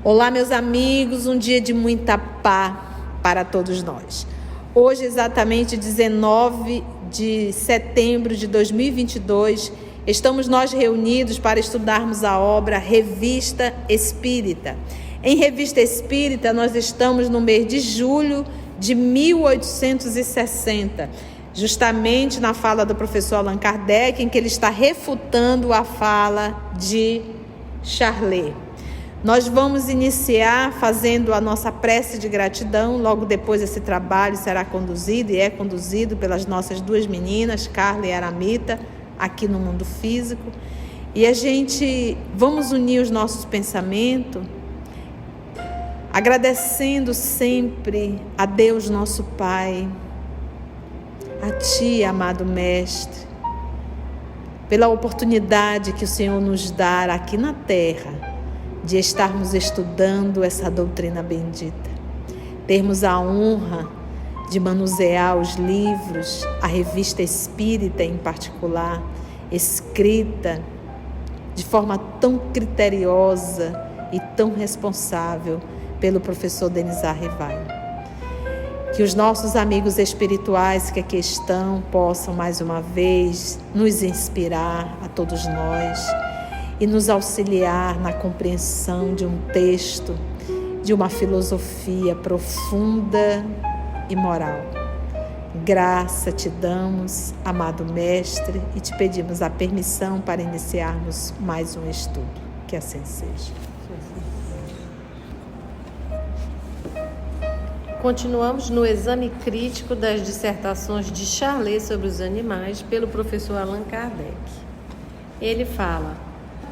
Olá, meus amigos, um dia de muita paz para todos nós. Hoje, exatamente 19 de setembro de 2022, estamos nós reunidos para estudarmos a obra Revista Espírita. Em Revista Espírita, nós estamos no mês de julho de 1860, justamente na fala do professor Allan Kardec, em que ele está refutando a fala de Charlet. Nós vamos iniciar fazendo a nossa prece de gratidão. Logo depois esse trabalho será conduzido e é conduzido pelas nossas duas meninas, Carla e Aramita, aqui no mundo físico. E vamos unir os nossos pensamentos, agradecendo sempre a Deus nosso Pai, a Ti, amado Mestre, pela oportunidade que o Senhor nos dá aqui na Terra, de estarmos estudando essa doutrina bendita, termos a honra de manusear os livros, a Revista Espírita em particular, escrita de forma tão criteriosa e tão responsável pelo professor Denizar Rivaio. Que os nossos amigos espirituais que aqui estão possam mais uma vez nos inspirar a todos nós e nos auxiliar na compreensão de um texto, de uma filosofia profunda e moral. Graça te damos, amado Mestre, e te pedimos a permissão para iniciarmos mais um estudo. Que assim seja. Continuamos no exame crítico das dissertações de Charlet sobre os animais pelo professor Allan Kardec. Ele fala: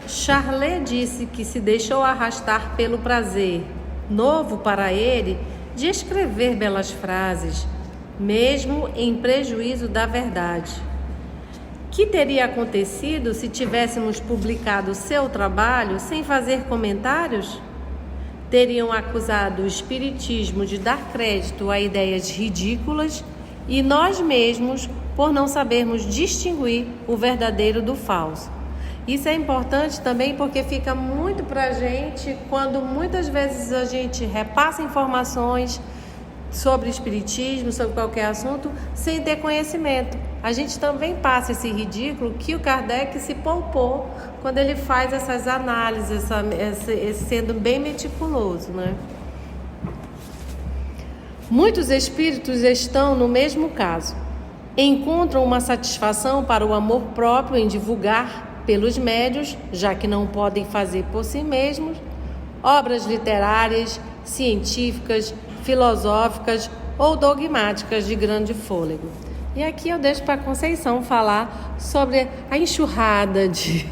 Charlet disse que se deixou arrastar pelo prazer, novo para ele, de escrever belas frases, mesmo em prejuízo da verdade. Que teria acontecido se tivéssemos publicado seu trabalho sem fazer comentários? Teriam acusado o espiritismo de dar crédito a ideias ridículas e nós mesmos por não sabermos distinguir o verdadeiro do falso. Isso é importante também porque fica muito pra gente quando muitas vezes a gente repassa informações sobre espiritismo, sobre qualquer assunto, sem ter conhecimento. A gente também passa esse ridículo que o Kardec se poupou quando ele faz essas análises, sendo bem meticuloso, né? Muitos espíritos estão no mesmo caso. Encontram uma satisfação para o amor próprio em divulgar pelos médios, já que não podem fazer por si mesmos, obras literárias, científicas, filosóficas ou dogmáticas de grande fôlego. E aqui eu deixo para a Conceição falar sobre a enxurrada de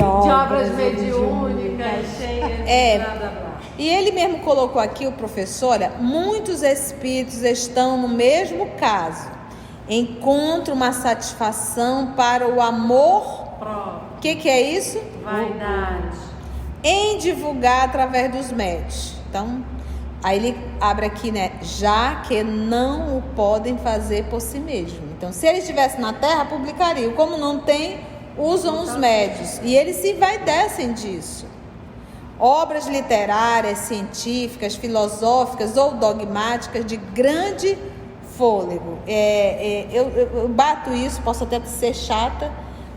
obras mediúnicas, cheias de blá, blá, blá. E ele mesmo colocou aqui, o professor, olha, muitos espíritos estão no mesmo caso. Encontra uma satisfação para o amor próprio. O que é isso? Vaidade. Em divulgar através dos médios. Então, aí ele abre aqui, né? Já que não o podem fazer por si mesmo. Então, se ele estivesse na Terra, publicaria. Como não tem, usam os médios. E eles se envaidecem disso. Obras literárias, científicas, filosóficas ou dogmáticas de grande fôlego. Eu bato isso, posso até ser chata,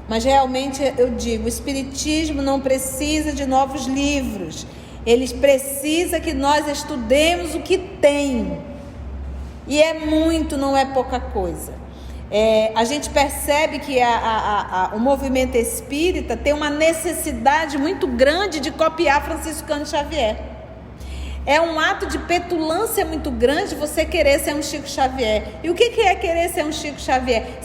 mas realmente eu digo, o espiritismo não precisa de novos livros, ele precisa que nós estudemos o que tem, e é muito, não é pouca coisa. A gente percebe que o movimento espírita tem uma necessidade muito grande de copiar Francisco Cândido Xavier. É um ato de petulância muito grande você querer ser um Chico Xavier. E o que é querer ser um Chico Xavier?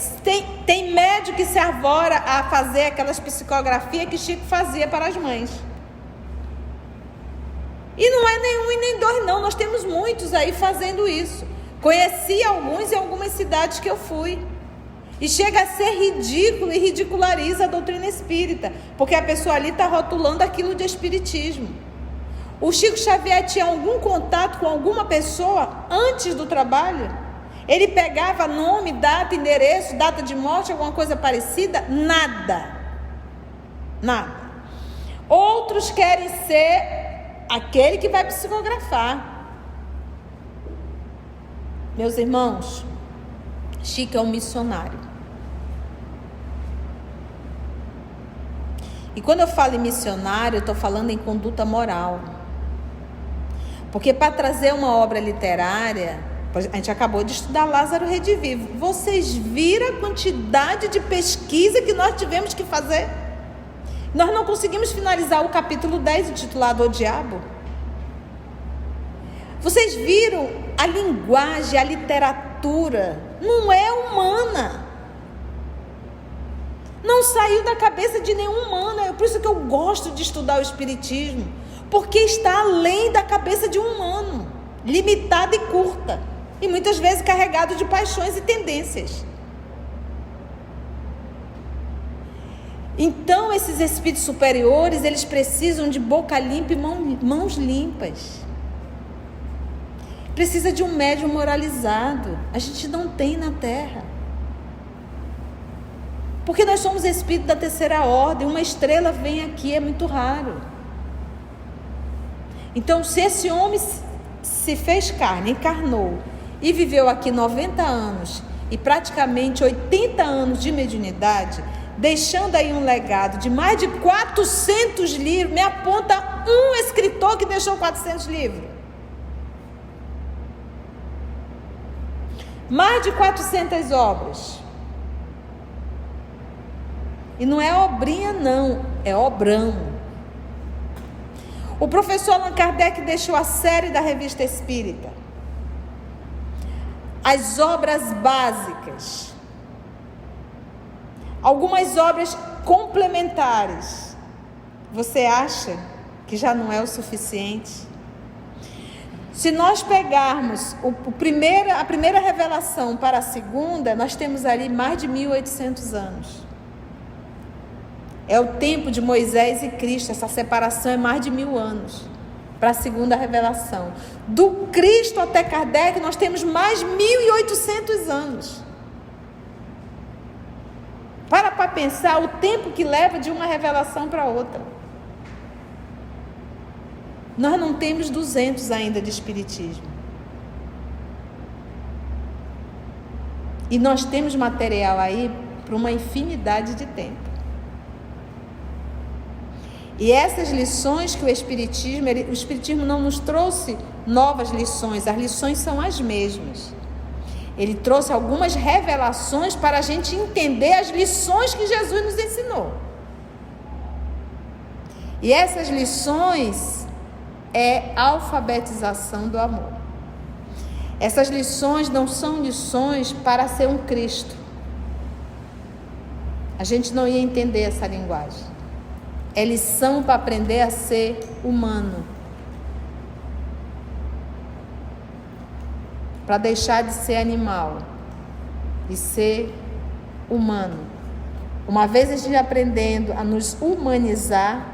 Tem médico que se arvora a fazer aquelas psicografias que Chico fazia para as mães. E não é nenhum e nem dois, não. Nós temos muitos aí fazendo isso. Conheci alguns em algumas cidades que eu fui. E chega a ser ridículo e ridiculariza a doutrina espírita, porque a pessoa ali está rotulando aquilo de espiritismo. O Chico Xavier tinha algum contato com alguma pessoa antes do trabalho? Ele pegava nome, data, endereço, data de morte, alguma coisa parecida? Nada. Nada. Outros querem ser aquele que vai psicografar. Meus irmãos, Chico é um missionário. E quando eu falo em missionário, eu estou falando em conduta moral. Porque para trazer uma obra literária, a gente acabou de estudar Lázaro Redivivo. Vocês viram a quantidade de pesquisa que nós tivemos que fazer? Nós não conseguimos finalizar o capítulo 10, intitulado O Diabo. Vocês viram a linguagem, a literatura, não é humana. Não saiu da cabeça de nenhum humano. É por isso que eu gosto de estudar o Espiritismo. Porque está além da cabeça de um humano. Limitada e curta. E muitas vezes carregado de paixões e tendências. Então, esses espíritos superiores, eles precisam de boca limpa e mãos limpas. Precisa de um médium moralizado. A gente não tem na Terra. Porque nós somos espíritos da terceira ordem. Uma estrela vem aqui, é muito raro. Então, se esse homem se fez carne, encarnou e viveu aqui 90 anos e praticamente 80 anos de mediunidade, deixando aí um legado de mais de 400 livros, me aponta um escritor que deixou 400 livros. Mais de 400 obras. E não é obrinha não, é obrão. O professor Allan Kardec deixou a série da Revista Espírita. As obras básicas. Algumas obras complementares. Você acha que já não é o suficiente? Se nós pegarmos a primeira revelação para a segunda, nós temos ali mais de 1800 anos. É o tempo de Moisés e Cristo. Essa separação é mais de 1000 anos para a segunda revelação. Do Cristo até Kardec nós temos mais 1800 anos. Para pensar o tempo que leva de uma revelação para outra. Nós não temos 200 ainda de Espiritismo. E nós temos material aí para uma infinidade de tempo. E essas lições que o Espiritismo não nos trouxe novas lições, as lições são as mesmas. Ele trouxe algumas revelações para a gente entender as lições que Jesus nos ensinou. E essas lições é a alfabetização do amor. Essas lições não são lições para ser um Cristo. A gente não ia entender essa linguagem. É lição para aprender a ser humano. Para deixar de ser animal e ser humano. Uma vez a gente aprendendo a nos humanizar,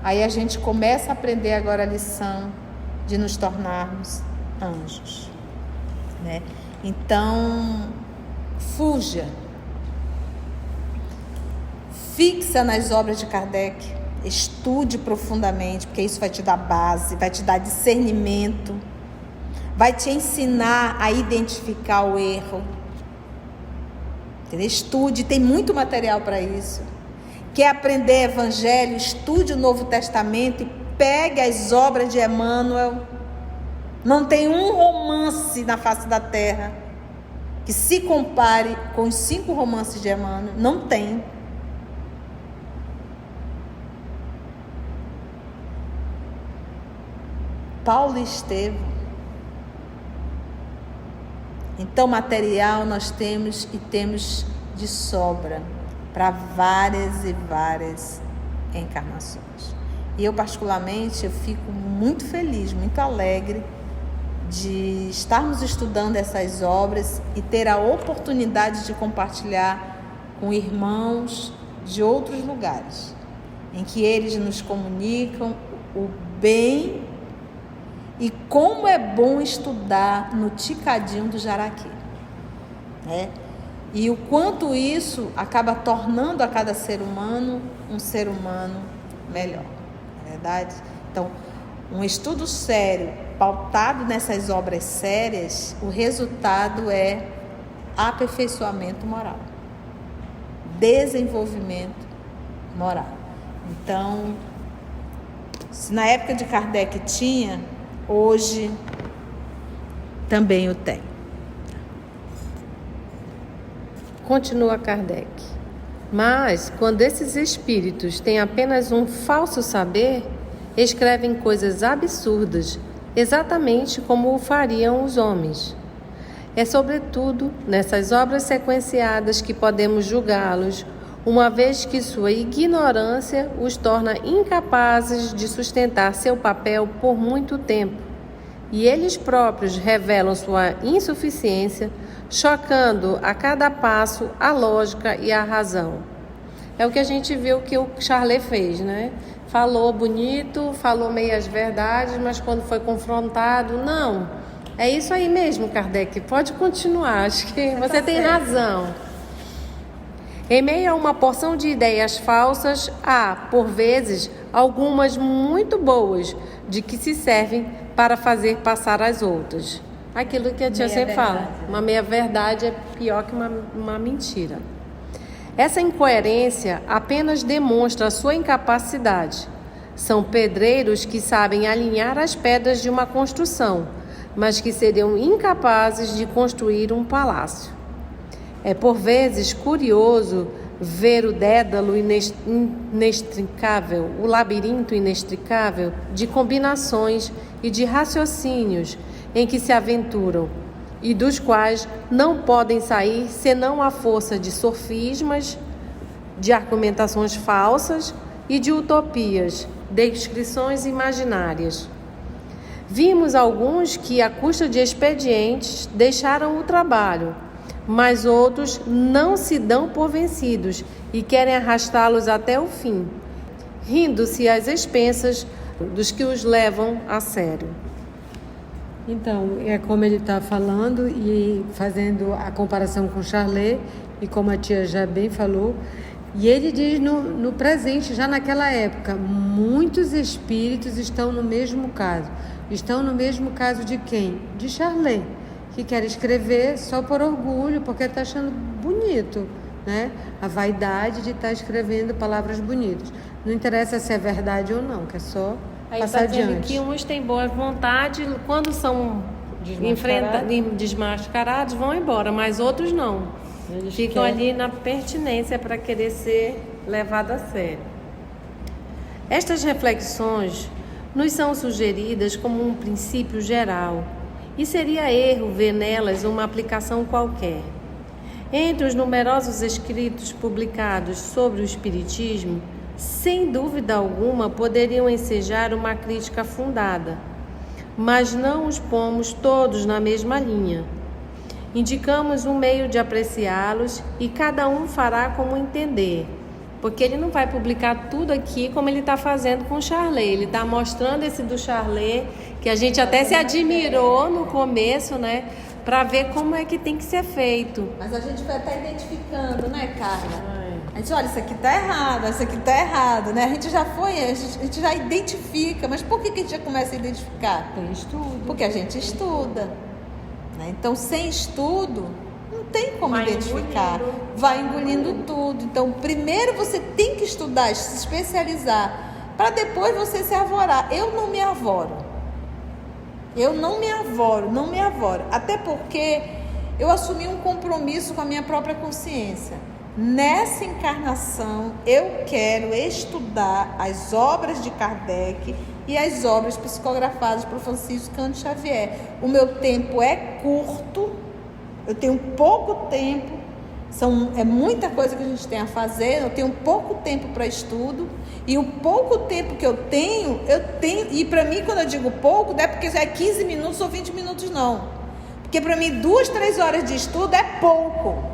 aí a gente começa a aprender agora a lição de nos tornarmos anjos, né? Então, fuja. Fixa nas obras de Kardec. Estude profundamente, porque isso vai te dar base, vai te dar discernimento, vai te ensinar a identificar o erro. Entendeu? Estude, tem muito material para isso. Quer aprender Evangelho? Estude o Novo Testamento e pegue as obras de Emmanuel. Não tem um romance na face da terra que se compare com os 5 romances de Emmanuel. Não tem. Paulo e Estevão. Então, material nós temos e temos de sobra para várias e várias encarnações. E eu, particularmente, eu fico muito feliz, muito alegre de estarmos estudando essas obras e ter a oportunidade de compartilhar com irmãos de outros lugares, em que eles nos comunicam o bem E como é bom estudar no ticadinho do jaraqui, né? E o quanto isso acaba tornando a cada ser humano um ser humano melhor, não é verdade? Então, um estudo sério, pautado nessas obras sérias, o resultado é aperfeiçoamento moral, desenvolvimento moral. Então, se na época de Kardec tinha, hoje também o tem. Continua Kardec. Mas, quando esses espíritos têm apenas um falso saber, escrevem coisas absurdas, exatamente como o fariam os homens. É sobretudo nessas obras sequenciadas que podemos julgá-los, uma vez que sua ignorância os torna incapazes de sustentar seu papel por muito tempo, e eles próprios revelam sua insuficiência, chocando a cada passo a lógica e a razão. É o que a gente viu que o Charlet fez, né? Falou bonito, falou meias verdades, mas quando foi confrontado, não. É isso aí mesmo, Kardec, pode continuar, acho que você tem razão. Em meio a uma porção de ideias falsas, há, por vezes, algumas muito boas, de que se servem para fazer passar as outras. Aquilo que a tia sempre fala, uma meia-verdade é pior que uma mentira. Essa incoerência apenas demonstra a sua incapacidade. São pedreiros que sabem alinhar as pedras de uma construção, mas que seriam incapazes de construir um palácio. É por vezes curioso ver o dédalo inextricável, o labirinto inextricável de combinações e de raciocínios em que se aventuram e dos quais não podem sair senão à força de sofismas, de argumentações falsas e de utopias, descrições imaginárias. Vimos alguns que, à custa de expedientes, deixaram o trabalho, mas outros não se dão por vencidos e querem arrastá-los até o fim, rindo-se às expensas dos que os levam a sério. Então, é como ele está falando e fazendo a comparação com Charlet, e como a tia já bem falou, e ele diz no presente, já naquela época, muitos espíritos estão no mesmo caso. Estão no mesmo caso de quem? De Charlet, que quer escrever só por orgulho, porque está achando bonito, né? A vaidade de estar escrevendo palavras bonitas. Não interessa se é verdade ou não, que é só aí passar tá dizendo adiante. que uns têm boa vontade, quando são desmascarados, vão embora, mas outros não. Eles ficam querem. ali na pertinência para querer ser levado a sério. Estas reflexões nos são sugeridas como um princípio geral, e seria erro ver nelas uma aplicação qualquer. Entre os numerosos escritos publicados sobre o Espiritismo, sem dúvida alguma poderiam ensejar uma crítica fundada, mas não os pomos todos na mesma linha. Indicamos um meio de apreciá-los e cada um fará como entender, porque ele não vai publicar tudo aqui como ele está fazendo com o Charlet. Ele está mostrando esse do Charlet, que a gente até se admirou no começo, né? Para ver como é que tem que ser feito. Mas a gente vai estar identificando, né, Carla? A gente olha, isso aqui tá errado, isso aqui tá errado, né? A gente já identifica, mas por que a gente já começa a identificar? Tem estudo. Porque a gente estuda, né? Então, sem estudo, não tem como identificar. Vai engolindo tudo. Então, primeiro você tem que estudar, se especializar, para depois você se arvorar. Eu não me arvoro. Não me arvoro. Até porque eu assumi um compromisso com a minha própria consciência. Nessa encarnação, eu quero estudar as obras de Kardec e as obras psicografadas por Francisco Cândido Xavier. O meu tempo é curto, eu tenho pouco tempo, é muita coisa que a gente tem a fazer, eu tenho pouco tempo para estudo, e o pouco tempo que eu tenho, e para mim, quando eu digo pouco, não é porque é 15 minutos ou 20 minutos, não. Porque para mim, 2, 3 horas de estudo é pouco.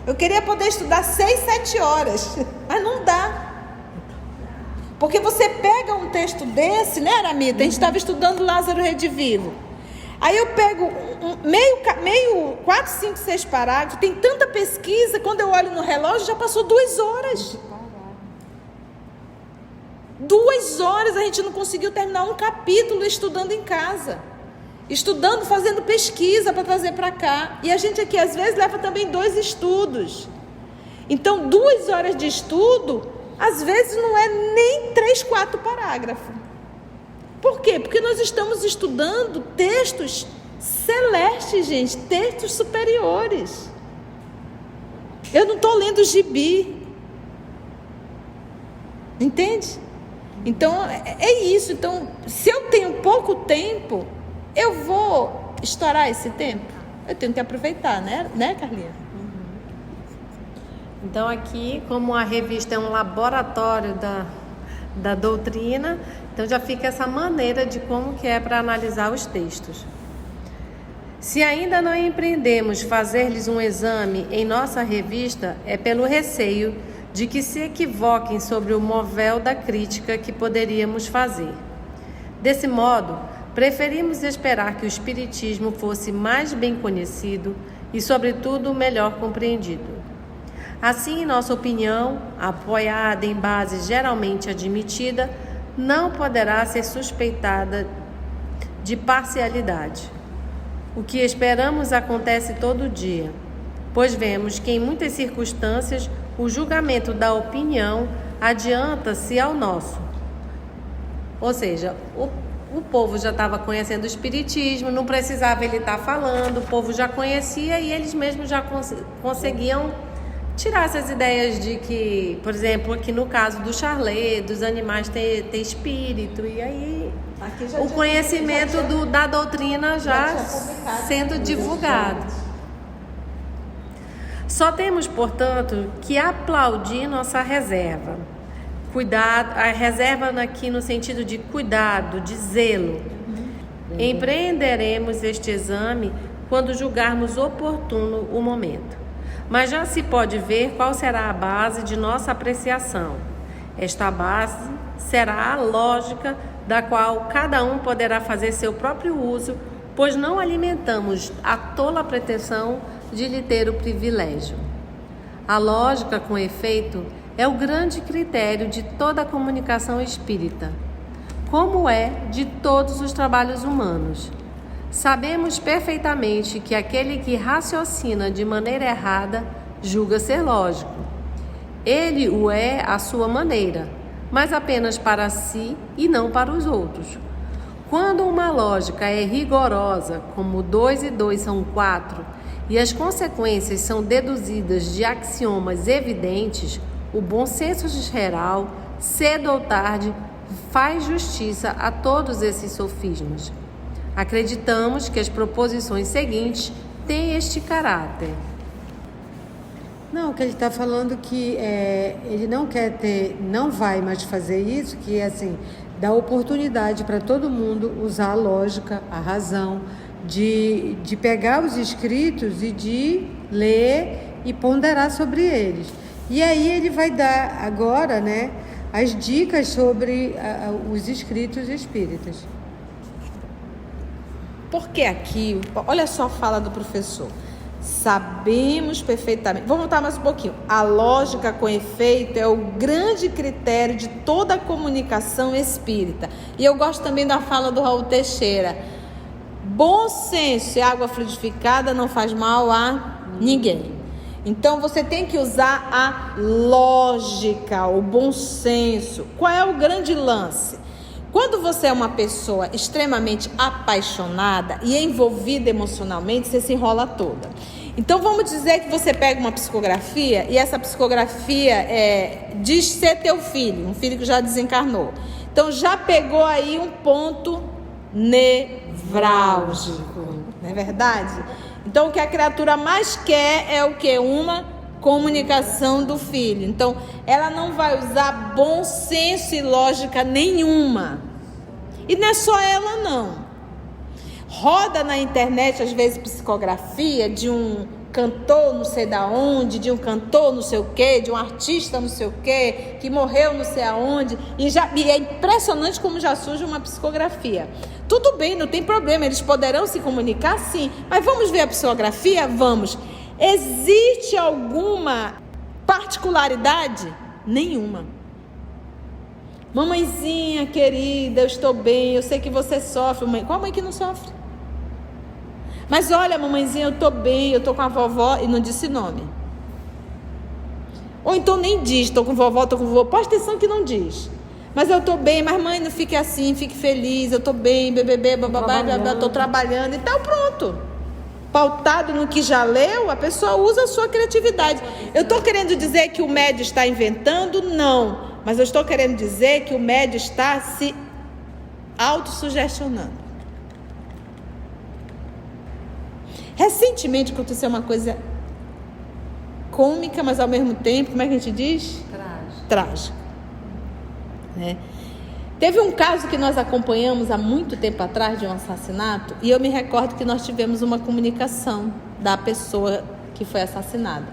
Eu queria poder estudar 6, 7 horas, mas não dá. Porque você pega um texto desse, né, Aramita? A gente estava estudando Lázaro Redivivo. Aí eu pego meio 4, 5, 6 parágrafos, tem tanta pesquisa, quando eu olho no relógio já passou 2 horas. 2 horas a gente não conseguiu terminar um capítulo estudando em casa. Estudando, fazendo pesquisa para trazer para cá. E a gente aqui às vezes leva também 2 estudos. Então 2 horas de estudo, às vezes não é nem 3, 4 parágrafos. Por quê? Porque nós estamos estudando textos celestes, gente, textos superiores. Eu não estou lendo gibi. Entende? Então, é isso. Então, se eu tenho pouco tempo, eu vou estourar esse tempo? Eu tenho que aproveitar, né, Carlinha? Então, aqui, como a revista é um laboratório da doutrina, então já fica essa maneira de como que é para analisar os textos. Se ainda não empreendemos fazer-lhes um exame em nossa revista, é pelo receio de que se equivoquem sobre o movel da crítica que poderíamos fazer. Desse modo, preferimos esperar que o Espiritismo fosse mais bem conhecido e, sobretudo, melhor compreendido. Assim, nossa opinião, apoiada em base geralmente admitida, não poderá ser suspeitada de parcialidade. O que esperamos acontece todo dia, pois vemos que em muitas circunstâncias o julgamento da opinião adianta-se ao nosso. Ou seja, o povo já estava conhecendo o Espiritismo, não precisava ele estar falando, o povo já conhecia e eles mesmos já conseguiam tirar essas ideias de que, por exemplo, aqui no caso do Charlet, dos animais ter espírito, e aí o conhecimento da doutrina já sendo divulgado. Só temos, portanto, que aplaudir nossa reserva. Cuidado, a reserva aqui no sentido de cuidado, de zelo. Empreenderemos este exame quando julgarmos oportuno o momento. Mas já se pode ver qual será a base de nossa apreciação. Esta base será a lógica da qual cada um poderá fazer seu próprio uso, pois não alimentamos a tola pretensão de lhe ter o privilégio. A lógica, com efeito, é o grande critério de toda a comunicação espírita, como é de todos os trabalhos humanos. Sabemos perfeitamente que aquele que raciocina de maneira errada julga ser lógico. Ele o é à sua maneira, mas apenas para si e não para os outros. Quando uma lógica é rigorosa, como 2 e 2 são 4, e as consequências são deduzidas de axiomas evidentes, o bom senso geral, cedo ou tarde, faz justiça a todos esses sofismas. Acreditamos que as proposições seguintes têm este caráter. Não, que ele está falando que ele não quer ter, não vai mais fazer isso, que é assim, dá oportunidade para todo mundo usar a lógica, a razão, de pegar os escritos e de ler e ponderar sobre eles. E aí ele vai dar agora, né, as dicas sobre os escritos espíritas. Porque aqui, olha só a fala do professor. Sabemos perfeitamente. Vamos voltar mais um pouquinho. A lógica com efeito é o grande critério de toda a comunicação espírita. E eu gosto também da fala do Raul Teixeira. Bom senso e água fluidificada não faz mal a ninguém. Então você tem que usar a lógica, o bom senso. Qual é o grande lance? Quando você é uma pessoa extremamente apaixonada e envolvida emocionalmente, você se enrola toda. Então vamos dizer que você pega uma psicografia e essa psicografia diz ser teu filho, um filho que já desencarnou. Então já pegou aí um ponto nevrálgico, não é verdade? Então o que a criatura mais quer é o quê? Uma comunicação do filho. Então ela não vai usar bom senso e lógica nenhuma. E não é só ela não. Roda na internet às vezes psicografia de um cantor não sei da onde, de um cantor não sei o quê, de um artista não sei o quê, que morreu não sei aonde, e é impressionante como já surge uma psicografia. Tudo bem, não tem problema, eles poderão se comunicar sim, mas vamos ver a psicografia? Vamos. Existe alguma particularidade? Nenhuma. Mamãezinha querida, eu estou bem, eu sei que você sofre. Mãe, qual mãe que não sofre? Mas olha, mamãezinha, eu estou bem, eu estou com a vovó, e não disse nome. Ou então nem diz, estou com vovó, estou com vovô. Presta atenção que não diz. Mas eu estou bem, mas mãe, não fique assim, fique feliz, eu estou bem, bebê, bababá, estou trabalhando e tal, pronto. Pautado no que já leu, a pessoa usa a sua criatividade. Eu estou querendo dizer que o médio está inventando? Não. Mas eu estou querendo dizer que o médio está se autossugestionando. Recentemente aconteceu uma coisa cômica, mas ao mesmo tempo, como é que a gente diz? Trágica. Né? Teve um caso que nós acompanhamos há muito tempo atrás de um assassinato, e eu me recordo que nós tivemos uma comunicação da pessoa que foi assassinada.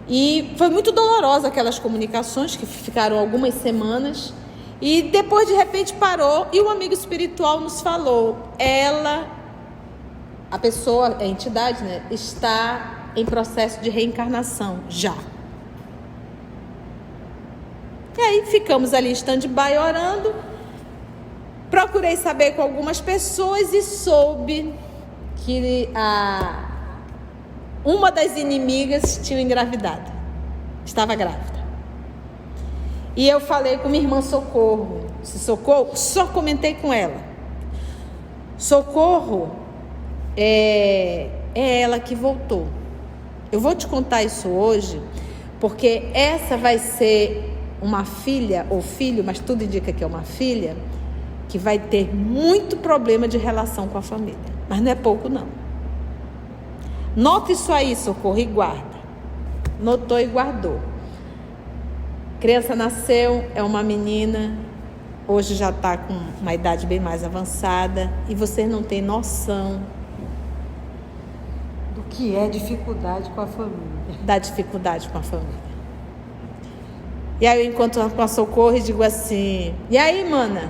E foi muito dolorosa aquelas comunicações que ficaram algumas semanas, e depois de repente parou, e o amigo espiritual nos falou, a pessoa, a entidade, né, está em processo de reencarnação, já. E aí ficamos ali em stand-by orando, procurei saber com algumas pessoas e soube que uma das inimigas tinha engravidado, estava grávida. E eu falei com minha irmã Socorro, só comentei com ela. Socorro é ela que voltou. Eu vou te contar isso hoje, porque essa vai ser uma filha ou filho, mas tudo indica que é uma filha, que vai ter muito problema de relação com a família. Mas não é pouco, não. Nota isso aí, Socorro, e guarda. Notou e guardou. Criança nasceu, é uma menina, hoje já está com uma idade bem mais avançada, e vocês não têm noção do que é dificuldade com a família. Da dificuldade com a família. E aí eu encontro com a Socorro e digo assim, e aí, mana?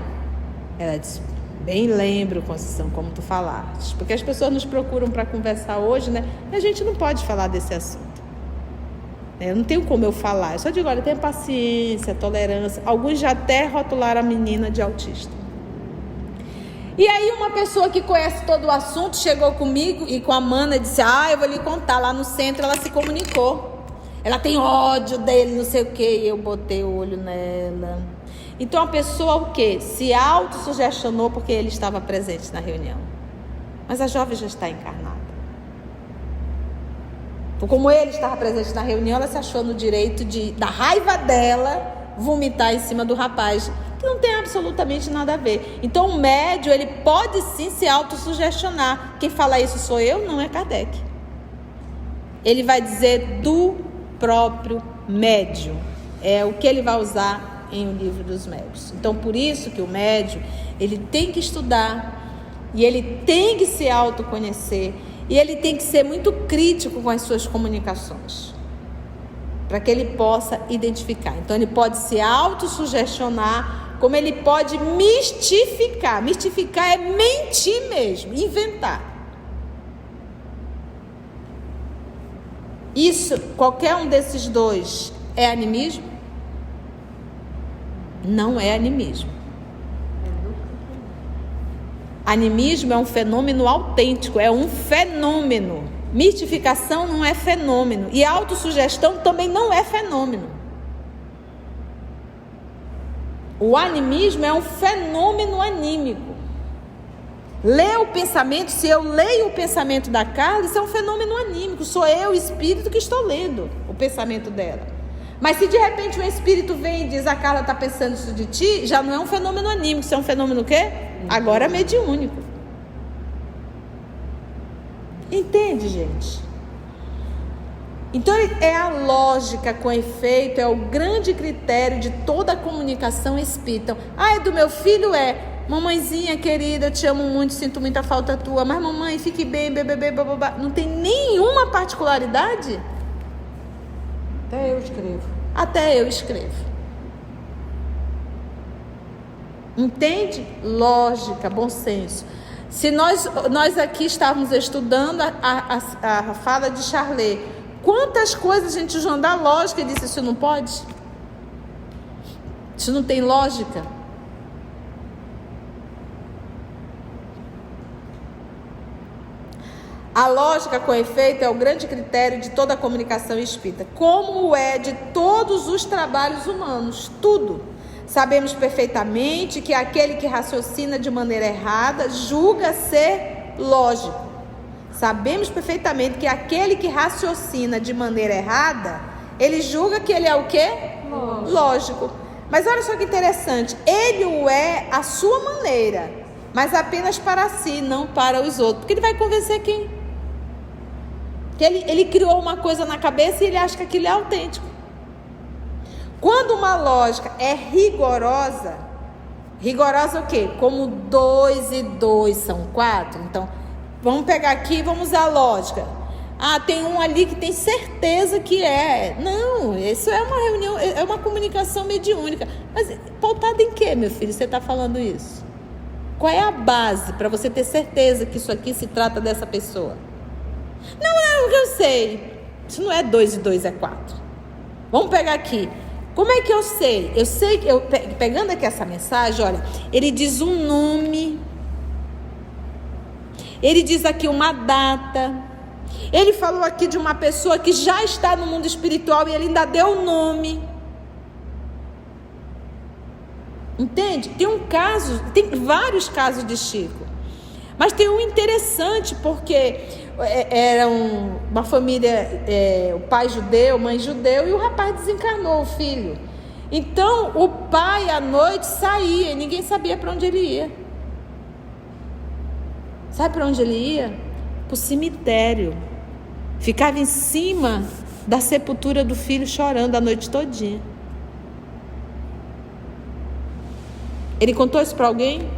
Ela disse, bem lembro, Conceição, como tu falaste, porque as pessoas nos procuram para conversar hoje, né? E a gente não pode falar desse assunto. Eu não tenho como eu falar, eu só digo, olha, tenha paciência, tolerância. Alguns já até rotularam a menina de autista. E aí uma pessoa que conhece todo o assunto chegou comigo e com a mana disse, eu vou lhe contar, lá no centro ela se comunicou. Ela tem ódio dele, não sei o quê, e eu botei o olho nela. Então a pessoa o quê? Se autossugestionou porque ele estava presente na reunião. Mas a jovem já está encarnada. Então, como ele estava presente na reunião, ela se achou no direito da raiva dela, vomitar em cima do rapaz, que não tem absolutamente nada a ver. Então o médium, ele pode sim se autossugestionar. Quem fala isso sou eu, não é Kardec. Ele vai dizer do próprio médium. É o que ele vai usar em O Livro dos Médiuns. Então, por isso que o médium, ele tem que estudar, e ele tem que se autoconhecer, e ele tem que ser muito crítico com as suas comunicações, para que ele possa identificar. Então, ele pode se autossugestionar, como ele pode mistificar. Mistificar é mentir mesmo, inventar. Isso, qualquer um desses dois, é animismo? Não é animismo. Animismo é um fenômeno autêntico, é um fenômeno. Mistificação não é fenômeno. E autossugestão também não é fenômeno. O animismo é um fenômeno anímico. Ler o pensamento, se eu leio o pensamento da Carla, isso é um fenômeno anímico. Sou eu, o espírito, que estou lendo o pensamento dela. Mas se de repente um espírito vem e diz, a Carla está pensando isso de ti, já não é um fenômeno anímico, isso é um fenômeno o quê? Agora mediúnico. Entende, gente? Então é a lógica com efeito, é o grande critério de toda a comunicação espírita. É do meu filho? Mamãezinha querida, eu te amo muito, sinto muita falta tua, mas mamãe, fique bem, bebê, bababá. Não tem nenhuma particularidade? Até eu escrevo. Entende? Lógica, bom senso. Se nós aqui estávamos estudando a fala de Charlet, quantas coisas a gente usou da lógica e disse, isso não pode? Isso não tem lógica? A lógica, com efeito, é o grande critério de toda a comunicação espírita, como é de todos os trabalhos humanos, tudo. Sabemos perfeitamente que aquele que raciocina de maneira errada julga ser lógico. Sabemos perfeitamente que aquele que raciocina de maneira errada, ele julga que ele é o quê? Lógico. Mas olha só que interessante, ele o é à sua maneira, mas apenas para si, não para os outros. Porque ele vai convencer quem? Que ele criou uma coisa na cabeça e ele acha que aquilo é autêntico. Quando uma lógica é rigorosa o quê? Como 2 e 2 são 4. Então, vamos pegar aqui e vamos usar a lógica. Ah, tem um ali que tem certeza que é. Não, isso é uma reunião, é uma comunicação mediúnica. Mas pautada em quê, meu filho, você está falando isso? Qual é a base para você ter certeza que isso aqui se trata dessa pessoa? Não, eu sei. Isso não é 2 e 2 é 4. Vamos pegar aqui. Como é que eu sei? Eu sei que, pegando aqui essa mensagem, olha, ele diz um nome, ele diz aqui uma data, ele falou aqui de uma pessoa que já está no mundo espiritual e ele ainda deu o nome. Entende? Tem vários casos de Chico, mas tem um interessante, porque era uma família, o pai judeu, mãe judeu, e o rapaz desencarnou, o filho. Então o pai à noite saía e ninguém sabia para onde ele ia. Sabe para onde ele ia? Para o cemitério. Ficava em cima da sepultura do filho chorando a noite todinha. Ele contou isso para alguém?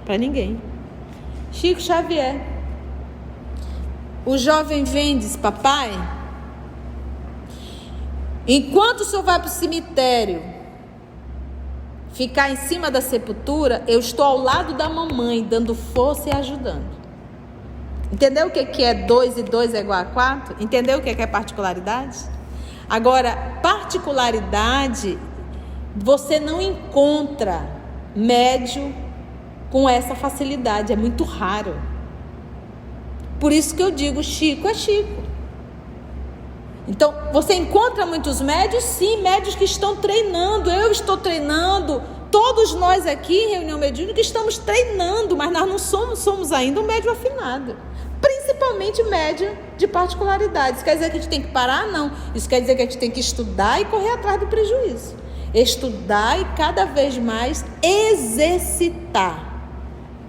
Para ninguém. Chico Xavier. O jovem vem e diz, papai, enquanto o senhor vai para o cemitério, ficar em cima da sepultura, eu estou ao lado da mamãe, dando força e ajudando. Entendeu o que é 2 e 2 é igual a 4? Entendeu o que é particularidade? Agora, particularidade, você não encontra médium com essa facilidade, é muito raro. Por isso que eu digo, Chico é Chico. Então, você encontra muitos médios? Sim, médios que estão treinando. Eu estou treinando. Todos nós aqui em reunião mediúnica estamos treinando, mas nós não somos ainda um médium afinado. Principalmente médium de particularidades. Isso quer dizer que a gente tem que parar? Não. Isso quer dizer que a gente tem que estudar e correr atrás do prejuízo. Estudar e cada vez mais exercitar.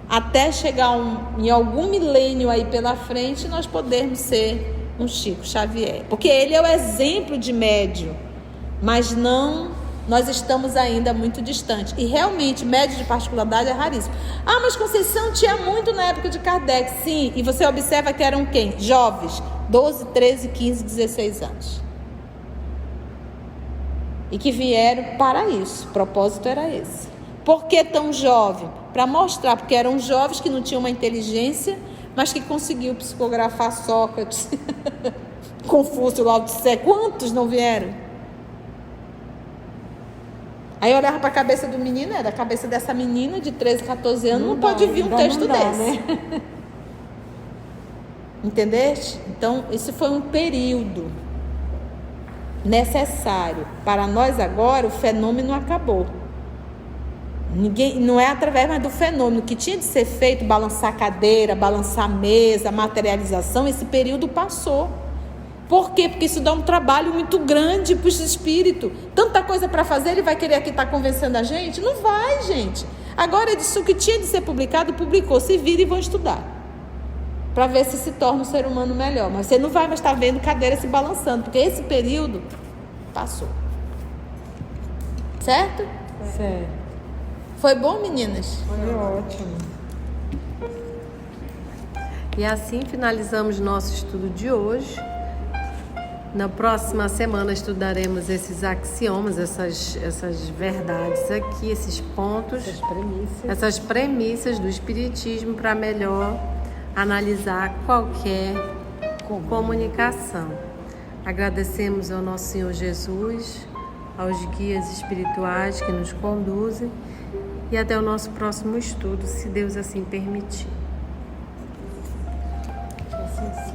Até chegar em algum milênio aí pela frente, nós podermos ser um Chico Xavier. Porque ele é o exemplo de médium, mas não, nós estamos ainda muito distantes. E realmente, médium de particularidade é raríssimo. Ah, mas Conceição tinha muito na época de Kardec. Sim, e você observa que eram quem? Jovens, 12, 13, 15, 16 anos. E que vieram para isso, o propósito era esse. Por que tão jovem? Para mostrar, porque eram jovens que não tinham uma inteligência, mas que conseguiu psicografar Sócrates, Confúcio, Lao Tse. Quantos não vieram? Aí eu olhava para a cabeça do menino, da cabeça dessa menina de 13, 14 anos, não pode vir um texto desse. Né? Entendeste? Então, esse foi um período necessário. Para nós agora, o fenômeno acabou. Não é através mais do fenômeno que tinha de ser feito, balançar a cadeira, balançar a mesa, materialização, esse período passou. Por quê? Porque isso dá um trabalho muito grande para os espíritos. Tanta coisa para fazer, ele vai querer aqui estar convencendo a gente? Não vai, gente. Agora, isso que tinha de ser publicado, publicou. Se vira e vão estudar. Para ver se torna um ser humano melhor. Mas você não vai mais estar vendo cadeira se balançando, porque esse período passou. Certo? Certo. Foi bom, meninas? Foi ótimo. E assim finalizamos nosso estudo de hoje. Na próxima semana estudaremos esses axiomas, essas verdades aqui, esses pontos, essas premissas do Espiritismo para melhor analisar qualquer comunicação. Agradecemos ao nosso Senhor Jesus, aos guias espirituais que nos conduzem e até o nosso próximo estudo, se Deus assim permitir. Assim,